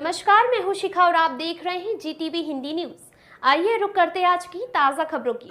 नमस्कार, मैं हूं शिखा और आप देख रहे हैं जीटीवी हिंदी न्यूज। आइए रुक करते हैं आज की ताजा खबरों की।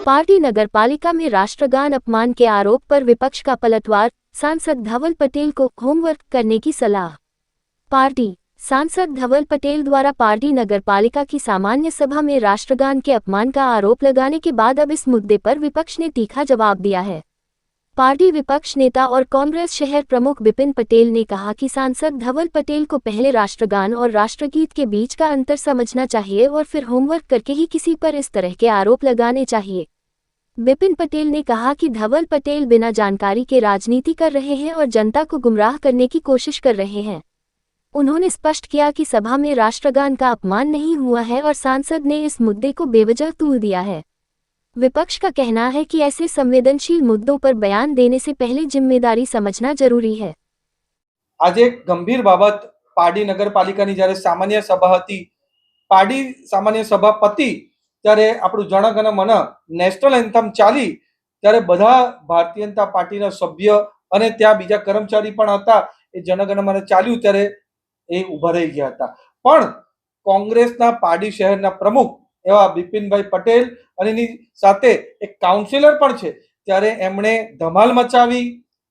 पार्टी नगरपालिका में राष्ट्रगान अपमान के आरोप पर विपक्ष का पलटवार, सांसद धवल पटेल को होमवर्क करने की सलाह। पार्टी सांसद धवल पटेल द्वारा पार्टी नगरपालिका की सामान्य सभा में राष्ट्रगान के अपमान का आरोप लगाने के बाद अब इस मुद्दे पर विपक्ष ने तीखा जवाब दिया है। पार्टी विपक्ष नेता और कांग्रेस शहर प्रमुख विपिन पटेल ने कहा कि सांसद धवल पटेल को पहले राष्ट्रगान और राष्ट्रगीत के बीच का अंतर समझना चाहिए और फिर होमवर्क करके ही किसी पर इस तरह के आरोप लगाने चाहिए। विपिन पटेल ने कहा कि धवल पटेल बिना जानकारी के राजनीति कर रहे हैं और जनता को गुमराह करने की कोशिश कर रहे हैं। उन्होंने स्पष्ट किया कि सभा में राष्ट्रगान का अपमान नहीं हुआ है और सांसद ने इस मुद्दे को बेवजह तूल दिया है। विपक्ष का कहना है कि ऐसे संवेदनशील मुद्दों पर बयान देने से पहले जिम्मेदारी समझना जरूरी है। आज एक गंभीर बाबत पारडी नगरपालिकानी જ્યારે સામાન્ય સભા હતી, પારડી સામાન્ય સભા પતી ત્યારે આપણું જન ગણ મન નેશનલ એન્થમ ચાલી ત્યારે બધા ભારતીય જનતા પાર્ટીના સભ્ય અને ત્યાં બીજા કર્મચારી પણ હતા, એ જન ગણ મન ચાલ્યું ત્યારે એ ઊભા રહી ગયા હતા। પણ કોંગ્રેસના પારડી શહેરના પ્રમુખ એવા બિપિનભાઈ પટેલ અને એની સાથે એક કાઉન્સિલર પણ છે, ત્યારે એમણે ધમાલ મચાવી,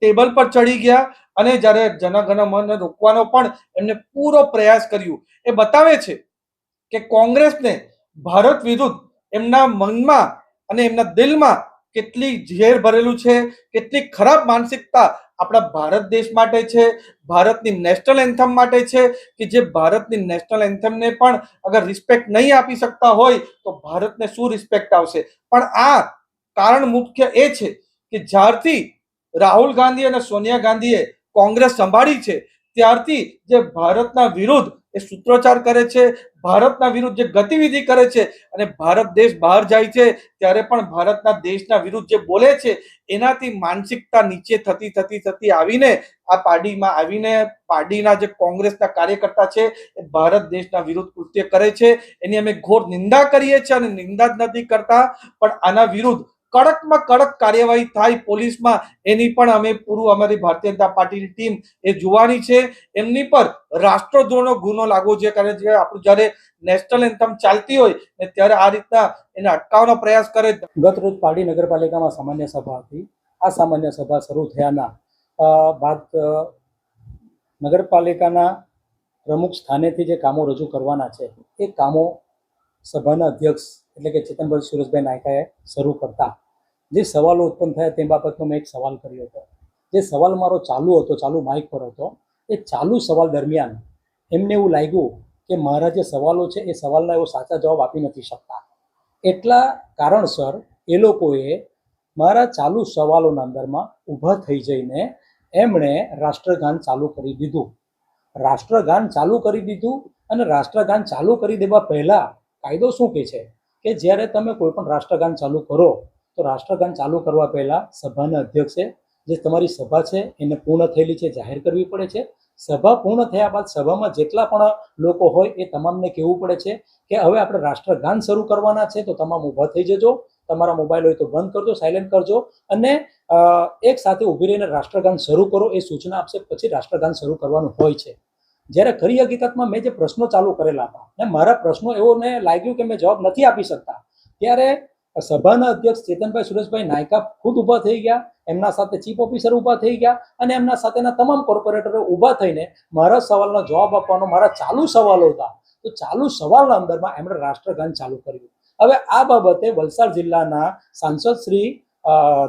ટેબલ પર ચડી ગયા અને જ્યારે જનગણ મન રોકવાનો પણ એમને પૂરો પ્રયાસ કર્યો। એ બતાવે છે કે કોંગ્રેસને ભારત વિરુદ્ધ એમના મનમાં અને એમના દિલમાં કેટલી ઝેર ભરેલું છે, કેટલી ખરાબ માનસિકતા આપણા ભારત દેશ માટે છે, ભારતની નેશનલ એન્થમ માટે છે કે જે ભારતની નેશનલ એન્થમને પણ અગર રિસ્પેક્ટ નહીં આપી શકતા હોય તો ભારતને શું રિસ્પેક્ટ આવશે। પણ આ કારણ મુખ્ય એ છે કે જ્યારથી રાહુલ ગાંધી અને સોનિયા ગાંધીએ કોંગ્રેસ સંભાળી છે ત્યારથી જે ભારતના વિરુદ્ધ એ સૂત્રોચ્ચાર કરે છે, ભારતના વિરુદ્ધ જે ગતિવિધિ કરે છે અને ભારત દેશ બહાર જાય છે ત્યારે પણ ભારતના દેશના વિરુદ્ધ જે બોલે છે એનાથી માનસિકતા નીચે થતી થતી થતી આવીને આ પાર્ટીમાં આવીને પાર્ટીના જે કોંગ્રેસના કાર્યકર્તા છે એ ભારત દેશના વિરુદ્ધ કૃત્ય કરે છે। એની અમે ઘોર નિંદા કરીએ છીએ અને નિંદા જ નથી કરતા, પણ આના વિરુદ્ધ કડકમાં કડક કાર્યવાહી થાય પોલીસમાં એની પણ અમે પૂરું અમારી ભારતીય જનતા પાર્ટીની ટીમ એ જોવાની છે। એમની પર રાષ્ટ્રદ્રોહનો ગુનો લાગવો જોઈએ, કારણ કે આપણું જ્યારે નેશનલ એન્થમ ચાલતી હોય ને ત્યારે આ રીતના એને અટકાવવાનો પ્રયાસ કરે। ગત રોજ પારડી નગરપાલિકામાં સામાન્ય સભા હતી। આ સામાન્ય સભા શરૂ થયાના બાદ નગરપાલિકાના પ્રમુખ સ્થાનેથી જે કામો રજૂ કરવાના છે એ કામો સભાના અધ્યક્ષ એટલે કે ચેતનભાઈ સુરેશભાઈ નાયકાએ શરૂ કરતા જે સવાલો ઉત્પન્ન થયા તે બાબતનો મેં એક સવાલ કર્યો હતો। જે સવાલ મારો ચાલુ હતો, ચાલુ માઇક પર હતો, એ ચાલુ સવાલ દરમિયાન એમને એવું લાગ્યું કે મારા જે સવાલો છે એ સવાલના એવો સાચા જવાબ આપી નથી શકતા, એટલા કારણસર એ લોકોએ મારા ચાલુ સવાલોના અંદરમાં ઊભા થઈ જઈને એમણે રાષ્ટ્રગાન ચાલુ કરી દીધું। રાષ્ટ્રગાન ચાલુ કરી દીધું અને રાષ્ટ્રગાન ચાલુ કરી દેવા પહેલાં કાયદો શું કહે છે કે જ્યારે તમે કોઈ પણ રાષ્ટ્રગાન ચાલુ કરો તો રાષ્ટ્રગાન ચાલુ કરવા પહેલાં સભાના અધ્યક્ષે જે તમારી સભા છે એને પૂર્ણ થયેલી છે જાહેર કરવી પડે છે। સભા પૂર્ણ થયા બાદ સભામાં જેટલા પણ લોકો હોય એ તમામને કહેવું પડે છે કે હવે આપણે રાષ્ટ્રગાન શરૂ કરવાના છે, તો તમામ ઊભા થઈ જજો, તમારા મોબાઈલ હોય તો બંધ કરજો, સાયલેન્ટ કરજો અને એક સાથે ઊભી રહીને રાષ્ટ્રગાન શરૂ કરો એ સૂચના આપશે, પછી રાષ્ટ્રગાન શરૂ કરવાનું હોય છે। જ્યારે ખરી હકીકતમાં મેં જે પ્રશ્નો ચાલુ કરેલા હતા અને મારા પ્રશ્નો એવોને લાગ્યું કે મેં જવાબ નથી આપી શકતા, ત્યારે સભાના અધ્યક્ષ ચેતનભાઈ સુરેશભાઈ નાયકા ખુદ ઊભા થઈ ગયા, એમના સાથે ચીફ ઓફિસર ઊભા થઈ ગયા અને એમના સાથેના તમામ કોર્પોરેટરો ઊભા થઈને મારા સવાલનો જવાબ આપવાનો, મારા ચાલુ સવાલો હતા તો ચાલુ સવાલના અંદરમાં એમણે રાષ્ટ્રગાન ચાલુ કર્યું હવે આ બાબતે વલસાડ જિલ્લાના સાંસદ શ્રી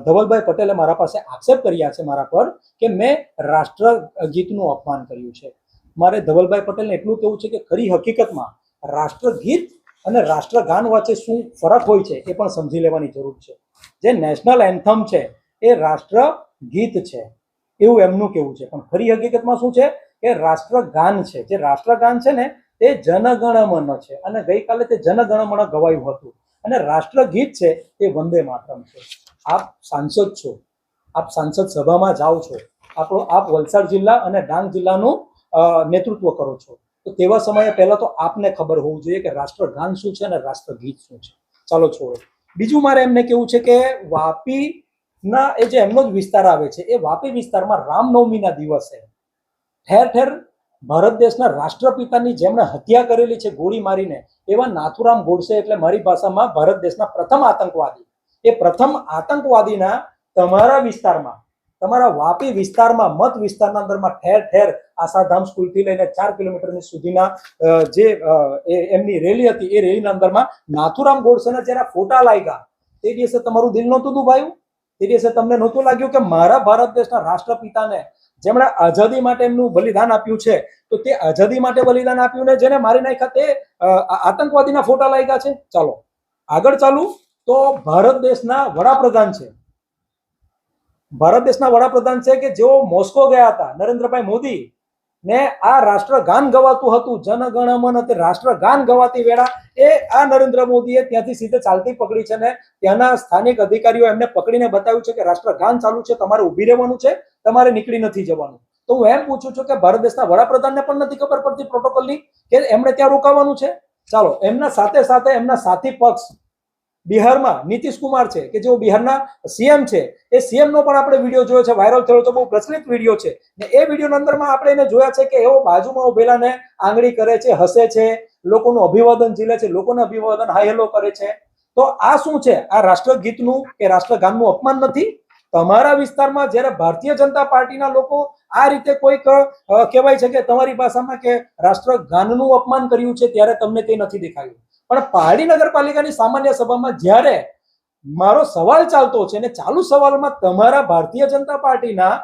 ધવલભાઈ પટેલે મારા પાસે આક્ષેપ કર્યા છે મારા પર કે મેં રાષ્ટ્રગીતનું અપમાન કર્યું છે. મારે ધવલભાઈ પટેલને એટલું કહેવું છે કે ખરી હકીકતમાં રાષ્ટ્રગીત અને રાષ્ટ્રગાન વચ્ચે શું ફરક હોય છે એ પણ સમજી લેવાની જરૂર છે. જે નેશનલ એન્થમ છે એ રાષ્ટ્રગીત છે એવું એમનું કહેવું છે, પણ ખરી હકીકતમાં શું છે કે રાષ્ટ્રગાન છે. જે રાષ્ટ્રગાન છે ને તે જનગણમન છે, અને ગઈકાલે તે જનગણમન ગવાયું હતું, અને રાષ્ટ્રગીત છે તે વંદે માતરમ છે. આપ સાંસદ છો, આપ સાંસદ સભામાં જાઓ છો, આપ વલસાડ જિલ્લા અને ડાંગ જિલ્લાનું નેતૃત્વ કરો છો, તો તેવા સમયે પહેલા તો આપને ખબર હોવું જોઈએ કે રાષ્ટ્રગાન શું છે અને રાષ્ટ્રગીત શું છે. ચાલો છોડો. બીજું મારે એમને કેવું છે કે વાપીના એ જે એમનો જ વિસ્તાર આવે છે એ વાપી વિસ્તારમાં રામનવમીના દિવસે ઠેર ઠેર ભારત દેશના રાષ્ટ્રપિતાની જેમણે હત્યા કરેલી છે ગોળી મારીને, એવા નાથુરામ ગોડસે એટલે મારી ભાષામાં ભારત દેશના પ્રથમ આતંકવાદી, એ પ્રથમ આતંકવાદીના તમારા વિસ્તારમાં, તમારા વાપી વિસ્તારમાં, મત વિસ્તારના અંદરમાં ઠેર ઠેર આશાધામ સ્કૂલથી લઈને 4 કિલોમીટરની સુધીના જે એમની રેલી હતી એ રેલીના અંદરમાં નાથુરામ ગોડસેના જ્યારે ફોટા લાગ્યા તે દિવસે તમારું દિલ નહોતું દુભાયું? તે દિવસે તમને નહોતું લાગ્યું કે મારા ભારત દેશના રાષ્ટ્રપિતાને જેમણે આઝાદી માટે એમનું બલિદાન આપ્યું છે, તો તે આઝાદી માટે બલિદાન આપ્યું ને જેને મારી નાખ્યા તે આતંકવાદીના ફોટા લાગ્યા છે? ચાલો આગળ ચાલુ. તો ભારત દેશના વડાપ્રધાન છે, ભારત દેશના વડાપ્રધાન છે કે જેઓ મોસ્કો ગયા હતા, નરેન્દ્રભાઈ મોદી, ને આ રાષ્ટ્રગાન ગવાતું હતું, જનગણમન તે રાષ્ટ્રગાન ગવાતી વેળા એ આ નરેન્દ્ર મોદીએ ત્યાંથી સીધે ચાલતી પકડી છે, ને ત્યાંના સ્થાનિક અધિકારીઓ એમને પકડીને બતાવ્યું છે કે રાષ્ટ્રગાન ચાલુ છે, તમારે ઊભી રહેવાનું છે, તમારે નીકળી નથી જવાનું. તો હું એમ પૂછું છું કે ભારત દેશના વડાપ્રધાનને પણ નથી ખબર પડતી પ્રોટોકોલની કે એમણે ત્યાં રોકાવાનું છે? ચાલો, એમના સાથે સાથે એમના સાથી પક્ષ બિહારમાં નીતિશ કુમાર છે કે જેઓ બિહારના સીએમ છે, એ સીએમ નો પણ આપણે વિડીયો જોયો છે, વાયરલ થયો છે, બહુ પ્રચલિત વિડીયો છે, ને એ વિડીયોના અંદરમાં આપણે એને જોયા છે કે એઓ બાજુમાં ઉભેલાને આંગળી કરે છે, હસે છે, લોકોનું અભિવાદન ઝીલે છે, લોકોને અભિવાદન હાય હેલો કરે છે. તો આ શું છે? આ રાષ્ટ્રગીતનું કે રાષ્ટ્રગાનનું અપમાન નથી? તમારા વિસ્તારમાં જ્યારે ભારતીય જનતા પાર્ટીના લોકો આ રીતે કોઈક કહેવાય છે કે તમારી ભાષામાં કે રાષ્ટ્રગાનનું અપમાન કર્યું છે, ત્યારે તમને તે નથી દેખાયું. પણ પારડી નગરપાલિકાની સામાન્ય સભામાં જ્યારે મારો સવાલ ચાલતો છે ને ચાલુ સવાલમાં તમારા ભારતીય જનતા પાર્ટીના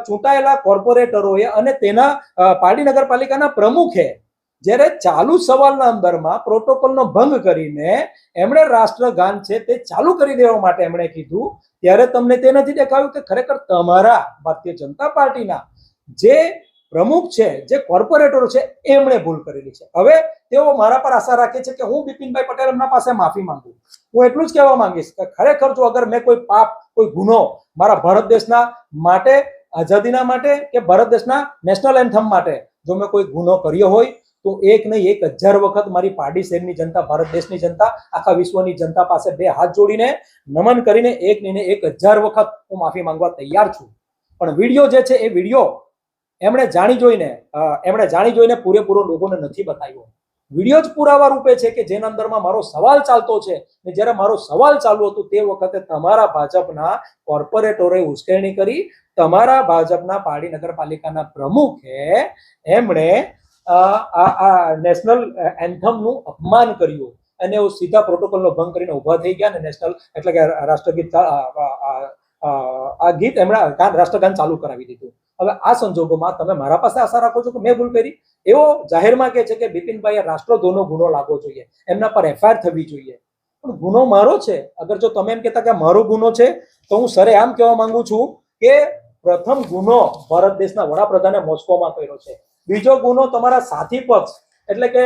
ચૂંટાયેલા કોર્પોરેટરોએ અને તેના પારડી નગરપાલિકાના પ્રમુખે જ્યારે ચાલુ સવાલના અંદરમાં પ્રોટોકોલનો ભંગ કરીને એમણે રાષ્ટ્રગાન છે તે ચાલુ કરી દેવા માટે એમણે કીધું, ત્યારે તમને તે નથી દેખાયું કે ખરેખર તમારા ભારતીય જનતા પાર્ટીના જે પ્રમુખ છે, જે કોર્પોરેટરો છે, એમણે ભૂલ કરેલી છે. હવે તેઓ મારા પર આશા રાખે છે કે હું બિપિનભાઈ પટેલ એમના પાસે માફી માંગુ. હું એટલું જ કહેવા માંગીશ કે ખરેખર જો અગર મેં કોઈ પાપ, કોઈ ગુનો મારા ભારત દેશના માટે, આઝાદીના માટે કે ભારત દેશના નેશનલ એન્થમ માટે જો મેં કોઈ ગુનો કર્યો હોય તો એક નહીં 1000 વખત મારી પારડી શહેરની જનતા, ભારત દેશની જનતા, આખા વિશ્વની જનતા પાસે 2 હાથ જોડીને નમન કરીને એક નહીં 1000 વખત હું માફી માંગવા તૈયાર છું. પણ વિડીયો જે છે એ વિડીયો એમણે જાણી જોઈને પૂરેપૂરો લોકોને નથી બતાવ્યો. વિડીયો જ પુરાવા રૂપે છે કે જેના અંદરમાં મારો સવાલ ચાલતો છે, ને જ્યારે મારો સવાલ ચાલુ હતું તે વખતે તમારા ભાજપના કોર્પોરેટરોએ ઉશ્કેરણી કરી, તમારા ભાજપના પારડી નગરપાલિકાના પ્રમુખે એમણે આ નેશનલ એન્થમનું અપમાન કર્યું, અને એ સીધા પ્રોટોકોલનો ભંગ કરીને ઉભા થઈ ગયા, અને નેશનલ એટલે કે રાષ્ટ્રગીત આ ગીત એમણે રાષ્ટ્રગાન ચાલુ કરાવી દીધું. હવે આ સંજોગોમાં તમે મારા પાસે આશા રાખો છો કે મેં ભૂલ કરી? એવો જાહેરમાં કહે છે કે બિપિનભાઈએ રાષ્ટ્રદ્રોહનો ગુનો લાગવો જોઈએ, એમના પર એફઆઈઆર થવી જોઈએ. પણ ગુનો મારો છે. અગર જો તમે એમ કહેતા કે મારો ગુનો છે તો હું સરે આમ કહેવા માંગુ છું કે પ્રથમ ગુનો ભારત દેશના વડાપ્રધાને મોસ્કોમાં કર્યો છે. બીજો ગુનો તમારા સાથી પક્ષ એટલે કે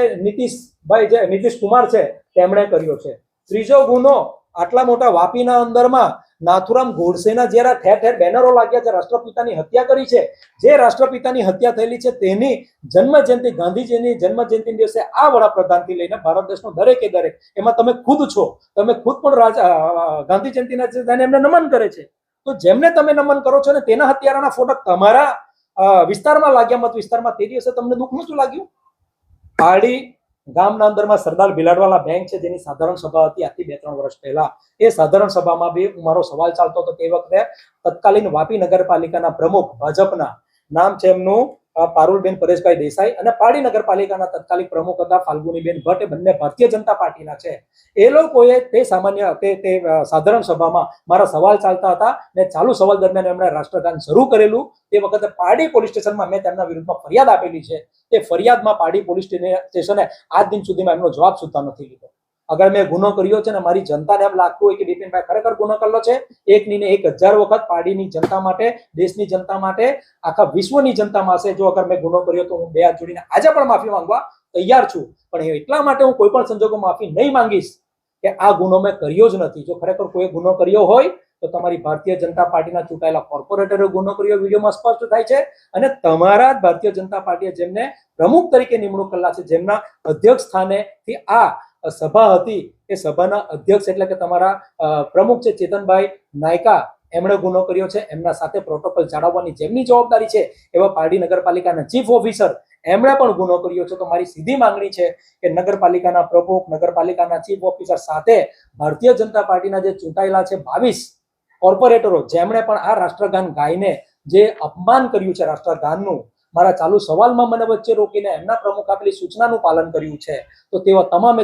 નીતિશ કુમાર છે તેમણે કર્યો છે. ત્રીજો ગુનો આટલા મોટા વાપીના અંદરમાં નાથુરામ ગોડસેના જ્યારે ઠેર ઠેર બેનરો લાગ્યા છે, રાષ્ટ્રપિતાની હત્યા કરી છે, જે રાષ્ટ્રપિતાની હત્યા થયેલી છે તેની જન્મજયંતિ, ગાંધીજીની જન્મજયંતિ દિવસે આ વડાપ્રધાનથી લઈને ભારત દેશનો દરેકે દરેક, એમાં તમે ખુદ છો, તમે ખુદ પણ ગાંધી જયંતિના એમને નમન કરે છે. તો જેમને તમે નમન કરો છો ને તેના હત્યારાના ફોટા તમારા વિસ્તારમાં લાગ્યા, મત વિસ્તારમાં, તે દિવસે તમને દુઃખ નતું લાગ્યું? પારડી ગામના અંદરમાં સરદાર બિલાડવાલા બેંક છે જેની સાધારણ સભા હતી આજથી 2-3 વર્ષ પહેલા. એ સાધારણ સભામાં બી મારો સવાલ ચાલતો હતો. તે વખતે તત્કાલીન વાપી નગરપાલિકાના પ્રમુખ ભાજપના, નામ છે એમનું પારુલબેન પરેશભાઈ દેસાઈ અને પાડી નગરપાલિકાના તત્કાલિક પ્રમુખ હતા ફાલ્ગુનીબેન ભટ્ટ, એ બંને ભારતીય જનતા પાર્ટીના છે. એ લોકોએ તે સાધારણ સભામાં મારા સવાલ ચાલતા હતા ને ચાલુ સવાલ દરમિયાન એમણે રાષ્ટ્રગાન શરૂ કરેલું. તે વખતે પારડી પોલીસ સ્ટેશનમાં મેં તેમના વિરુદ્ધમાં ફરિયાદ આપેલી છે. તે ફરિયાદમાં પારડી પોલીસ સ્ટેશને આજ દિન સુધીમાં એમનો જવાબ સુદ્ધા નથી લીધો. અગર મેં ગુનો કર્યો છે ને મારી જનતાને એમ લાગતું હોય કે બિપિનભાઈ ખરેખર ગુનો કરેલો છે, એક ની ને 1000 વખત પારડીની જનતા માટે, દેશની જનતા માટે, આખા વિશ્વની જનતા માટે જો અગર મેં ગુનો કર્યો તો હું બે હાથ જોડીને આજે પણ માફી માંગવા તૈયાર છું. પણ એટલા માટે હું કોઈ પણ સંજોગોમાં માફી નહીં માંગીશ કે આ ગુનો મેં કર્યો જ નથી. જો ખરેખર કોઈ ગુનો કર્યો હોય તો તમારી ભારતીય જનતા પાર્ટીના ચૂંટાયેલા કોર્પોરેટરે ગુનો કર્યો વિડીયોમાં સ્પષ્ટ થાય છે. અને તમારા જ ભારતીય જનતા પાર્ટીએ જેમને પ્રમુખ તરીકે નિમણૂક કરેલા છે, જેમના અધ્યક્ષ સ્થાનેથી આ સભા હતી, એ સભાના અધ્યક્ષ એટલે કે તમારા પ્રમુખ છે ચેતનભાઈ નાયકા, એમણે ગુનો કર્યો છે. એમના સાથે પ્રોટોકોલ જાળવવાની જેમની જવાબદારી છે એવા પારડી નગરપાલિકાના ચીફ ઓફિસર, એમણે પણ ગુનો કર્યો છે. તો મારી સીધી માંગણી છે કે નગરપાલિકાના પ્રમુખ, નગરપાલિકાના ચીફ ઓફિસર સાથે ભારતીય જનતા પાર્ટીના જે ચૂંટાયેલા છે 22 કોર્પોરેટરો, જેમણે પણ આ રાષ્ટ્રગાન ગાઈને જે અપમાન કર્યું છે રાષ્ટ્રગાનનું, મારા ચાલુ સવાલમાં મને વચ્ચે રોકીને એમના પ્રમુખ આપેલી સૂચનાનું પાલન કર્યું છે, તો તેવા તમામ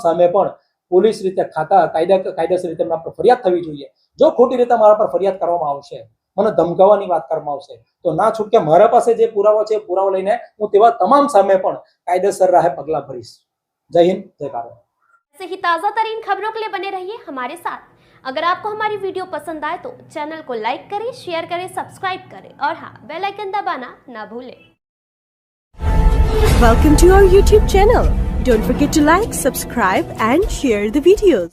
સામે પણ પોલીસ રીતે કાયદેસર રીતે એમના પર ફરિયાદ થવી જોઈએ. જો ખોટી રીતે મારા પર ફરિયાદ કરવામાં આવશે, મને ધમકાવવાની વાત કરવામાં આવશે, તો ના છૂટકે મારા પાસે જે પુરાવો છે એ પુરાવો લઈને હું તેવા તમામ સામે પણ કાયદેસર રાહે પગલાં ભરીશ. જય હિન્દ, જય ભારત. ऐसे ही ताज़ा तरीन खबरों के लिए बने रहिए हमारे साथ. अगर आपको हमारी वीडियो पसंद आए तो चैनल को लाइक करें, शेयर करें, सब्सक्राइब करें और हाँ, बेल आइकन दबाना ना भूलें. Welcome to our YouTube channel. Don't forget to like, subscribe and share the videos.